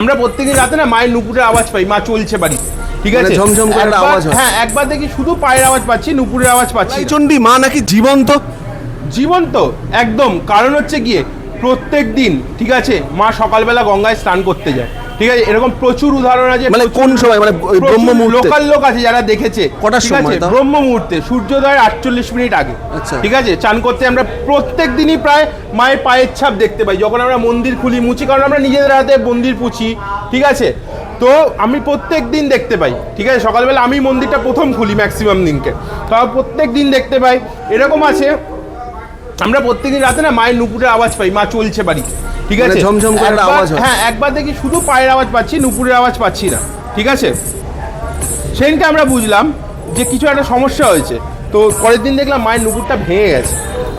আমরা প্রত্যেকদিন রাতে না মায়ের নুপুরের আওয়াজ পাই, মা চলছে বাড়ি, ঠিক আছে, ঝমঝম করে আওয়াজ হয়। হ্যাঁ, একবার দেখি শুধু পায়ের আওয়াজ পাচ্ছি, নুপুরের আওয়াজ পাচ্ছি না। চণ্ডী মা নাকি জীবন্ত? জীবন্ত একদম। কারণ হচ্ছে গিয়ে প্রত্যেক দিন, ঠিক আছে, মা সকালবেলা গঙ্গায় স্নান করতে যায়, ঠিক আছে, এরকম প্রচুর উদাহরণ আছে। মানে কোন সময়? মানে ব্রহ্ম মুহূর্তে? লোকাল লোক আছে যারা দেখেছে। কটার ঠিক সময়? আছে, ব্রহ্ম মুহূর্তে, সূর্যোদয়ের 48 মিনিট আগে। আচ্ছা। ঠিক আছে, চান করতে আমরা প্রত্যেক দিনই প্রায় মায়ের পায়ের ছাপ দেখতে পাই যখন আমরা মন্দির খুলি মুছি, কারণ আমরা নিজেদের হাতে মন্দির পুছি, ঠিক আছে। তো আমি প্রত্যেক দিন দেখতে পাই, ঠিক আছে, সকালবেলা আমি মন্দিরটা প্রথম খুলি ম্যাক্সিমাম দিনকে, তাও প্রত্যেক দিন দেখতে পাই। এরকম আছে আমরা প্রত্যেকদিন রাতে না মায়ের নুপুরের আওয়াজ পাই, মা চলছে বাড়ি, ঠিক আছে, ঝমঝম করে আওয়াজ হয়। হ্যাঁ, একবার দেখি শুধু পায়ের আওয়াজ পাচ্ছি, নুপুরের আওয়াজ পাচ্ছি না, ঠিক আছে। সেদিনকে আমরা বুঝলাম যে কিছু একটা সমস্যা হয়েছে। তো পরের দিন দেখলাম মায়ের নুপুরটা ভেঙে গেছে,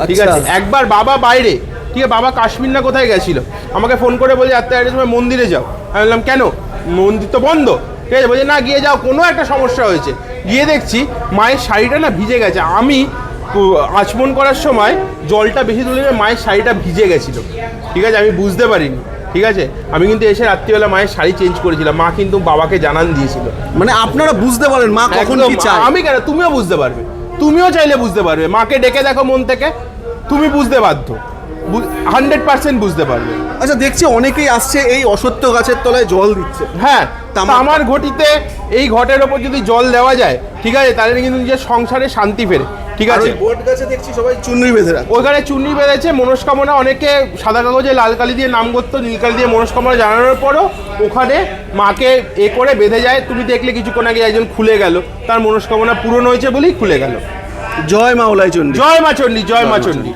ঠিক আছে। একবার বাবা বাইরে, ঠিক আছে, বাবা কাশ্মীর না কোথায় গেছিল, আমাকে ফোন করে বলে আত্মা একটা সময় মন্দিরে যাও। আমি বললাম কেন, মন্দির তো বন্ধ, ঠিক আছে, বলছে না গিয়ে যাও, কোনো একটা সমস্যা হয়েছে। গিয়ে দেখছি মায়ের শাড়িটা না ভিজে গেছে। আমি আচমন করার সময় জলটা বেশি তুলে মায়ের শাড়িটা ভিজে গেছিল, ঠিক আছে, আমি বুঝতে পারিনি, ঠিক আছে। আমি কিন্তু এসে রাত্রিবেলা মায়ের শাড়ি চেঞ্জ করেছিলাম, মা কিন্তু বাবাকে জানান দিয়েছিল। মানে আপনারা বুঝতে পারেন মা কখন কি চায়? আমি কেন, তুমিও বুঝতে পারবে, তুমিও চাইলে বুঝতে পারবে। মাকে ডেকে দেখো মন থেকে, তুমি বুঝতে বাধ্য, 100% বুঝতে পারবে। আচ্ছা, দেখছি অনেকেই আসছে এই অসত্য গাছের তলায় জল দিচ্ছে। হ্যাঁ, আমার ঘটিতে এই ঘটের ওপর যদি জল দেওয়া যায়, ঠিক আছে, তাহলে কিন্তু নিজের সংসারে শান্তি ফেরে, ঠিক আছে। বট গাছে দেখছি সবাই চুনরি বেঁধে রাখে। ওইখানে চুন্নি বেঁধেছে, মনস্কামনা, অনেকে সাদা কাগজে লাল কালি দিয়ে নাম করতো, নীল কালি দিয়ে মনস্কামনা জানানোর পরও ওখানে মাকে করে বেঁধে যায়। তুমি দেখলে কিছুক্ষণ আগে একজন খুলে গেল, তার মনস্কামনা পূরণ হয়েছে বলেই খুলে গেল। জয় মা ওলাই চণ্ডী। জয় মা চণ্ডী, জয় মা চণ্ডী।